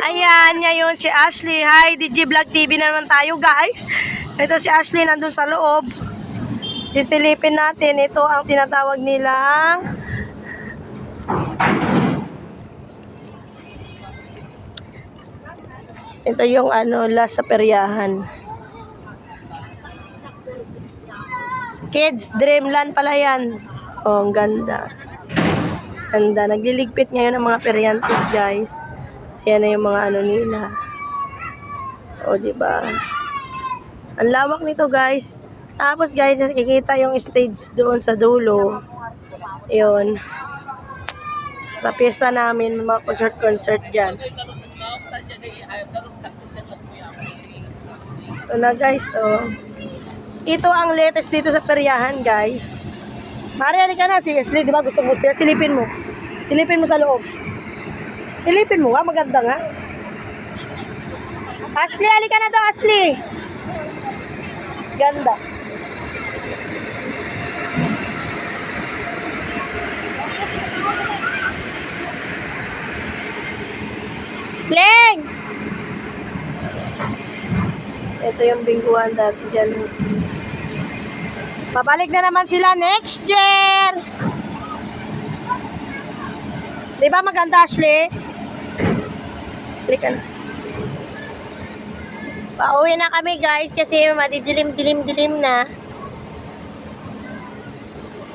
Ayan, ngayon si Ashley. Hi, DJ Vlog TV na naman tayo, guys. Ito si Ashley nandun sa loob. Sisilipin natin. Ito ang tinatawag nilang ito yung last sa peryahan. Kids Dreamland pala yan. Oh, ang ganda. Ganda. Nagliligpit ngayon ang mga peryantes, guys. Ayan na yung mga nila. O, diba? Ang lawak nito, guys. Tapos, guys, nakikita yung stage doon sa dulo. Yun. Sa piyesta namin, mga concert dyan. Ito na, guys, oh. Ito ang latest dito sa peryahan, guys. Mari, halika na. Si Ashley, di ba? Gusto mo siya. Silipin mo. Silipin mo sa loob. Silipin mo, maganda nga. Ashley, halika na daw, Ashley. Ganda. Sling! Ito yung bingguan dati dyan. Babalik na naman sila next year. Di ba maganda, Ashley? Halika na. Pauwi na kami, guys, kasi madidilim-dilim na.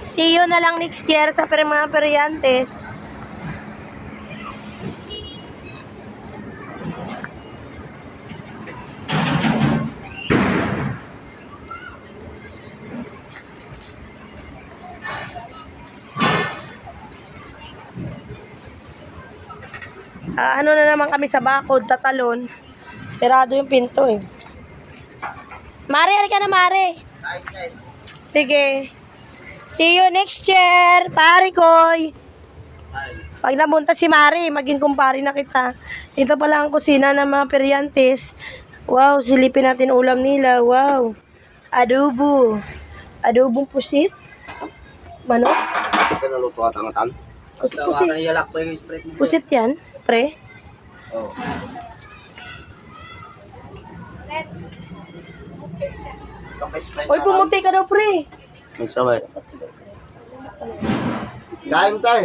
See you na lang next year sa mga peryantes. Ano na naman kami sa bakod, tatalon. Sirado yung pinto eh. Mare, halika na, Mare. Sige. See you next year, pare koy. Pag namunta si Mare, maging kumpare na kita. Ito pala ang kusina ng mga peryantes. Wow, silipin natin ulam nila. Wow. Adobo. Adobong pusit. Manok. Pinaluto at angatan. Pusit. Pusit yan, pre. Oh. Hoy, pumunti ka daw, pre. Magsabay. Kain tayo.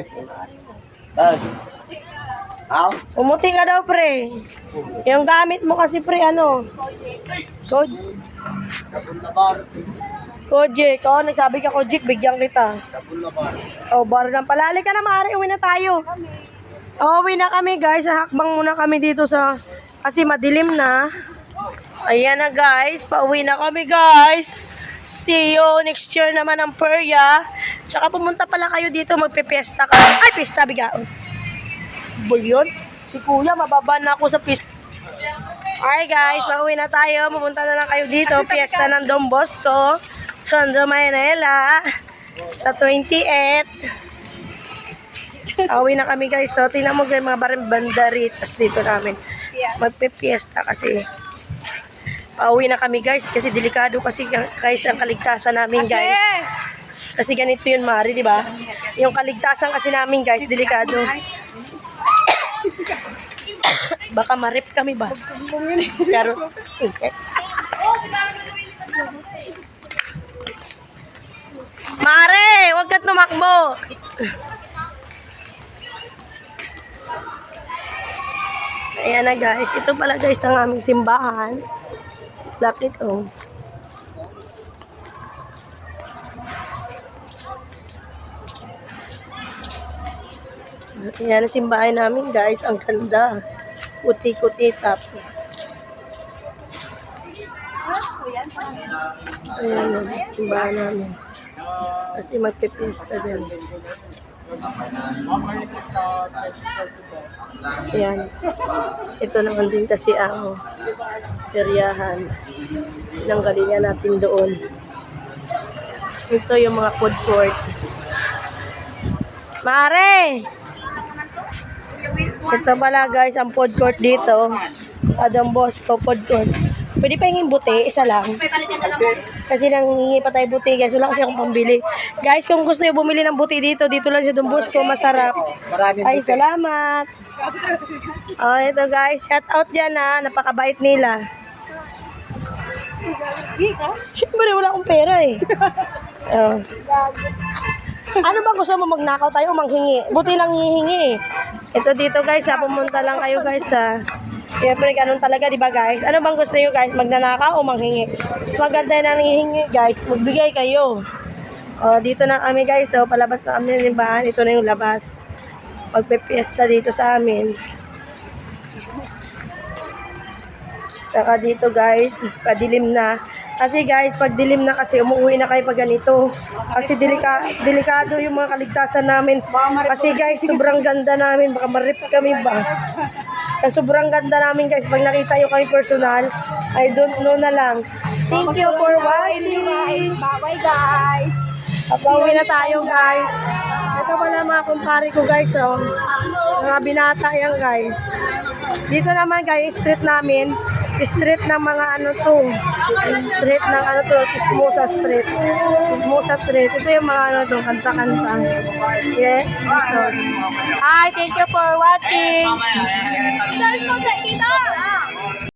Ay. Aw. Pumunti ka daw, pre. Yung gamit mo kasi, pre, Kojik. Oh, nagsabi ka, Kojik, bigyan kita. Oh, bar lang. Palali ka na, Mari. Uwi na tayo. Uwi na kami, guys. Hakbang muna kami dito kasi madilim na. Ayan na, guys. Pauwi na kami, guys. See you next year naman ang perya. Tsaka pumunta pala kayo dito, magpipiesta ka. Ay, pista, bigaon. Bulyon? Si Kuya, mababa na ako sa pista. Alright, guys. Pauwi na tayo. Pumunta na lang kayo dito. Fiesta ng Don Bosco. Tondo, Manila. Sa 28. Pauwi na kami, guys. So, tingnan mo guys, mga bandaritas dito namin. Magpipiesta kasi. Pauwi na kami, guys, kasi delikado kasi, guys, ang kaligtasan namin, guys. Kasi ganito yun, Mari, di ba? Yung kaligtasan kasi namin, guys, delikado. Baka ma-rip kami ba? Charot. Mare, huwag ka tumakbo. Ayan na, guys. Ito pala, guys, ang aming simbahan. Lakit, oh. Ayan ang simbahan namin, guys. Ang ganda. Kuti-kuti tap. Ayan ang simbahan namin. Kasi magpipiesta din. Ayan. Ito naman din kasi ang peryahan. Nanggalingan natin doon. Ito yung mga food court. Mare! Ito pala, guys, ang food court dito. Don Bosco food court. Pwede pa hingin buti, isa lang. Kasi nang hingi pa tayo buti guys, wala kasi akong pambili. Guys, kung gusto niyo bumili ng buti dito lang sa Don Bosco, masarap. Ay, salamat. Oh, ito guys, shout out dyan ha, napakabait nila. Siyempre, wala akong pera eh. Oh. Ano ba gusto mo, magnakaw tayo o manghingi? Buti lang hihingi eh. Ito dito guys ha, pumunta lang kayo guys ha. Siyempre, ganun talaga, di ba guys? Ano bang gusto nyo guys? Magnanakaw o manghingi? Maganda na hihingi guys. Magbigay kayo. O, dito na kami guys. So, palabas na kami ng limbahan. Ito na yung labas. Magpe-fiesta dito sa amin. Saka dito guys, padilim na. Kasi guys, pag dilim na kasi umuwi na kayo pag ganito. Kasi delikado yung mga kaligtasan namin. Kasi guys, sobrang ganda namin. Baka marip kami ba? Sobrang ganda namin guys. Pag nakita nyo kami personal, I don't know na lang. Thank you for watching. Bye guys. Pauwi na tayo guys. Ito pala mga kumpare ko guys. Oh. Mga binata yan guys. Dito naman guys, street namin. Street ng mga ano to. Street ng ano to. Chismosa Street. Chismosa Street. Ito yung mga ano to. Kanta-kanta. Yes. Ito. Hi, thank you for watching. Dahil mo sa ito.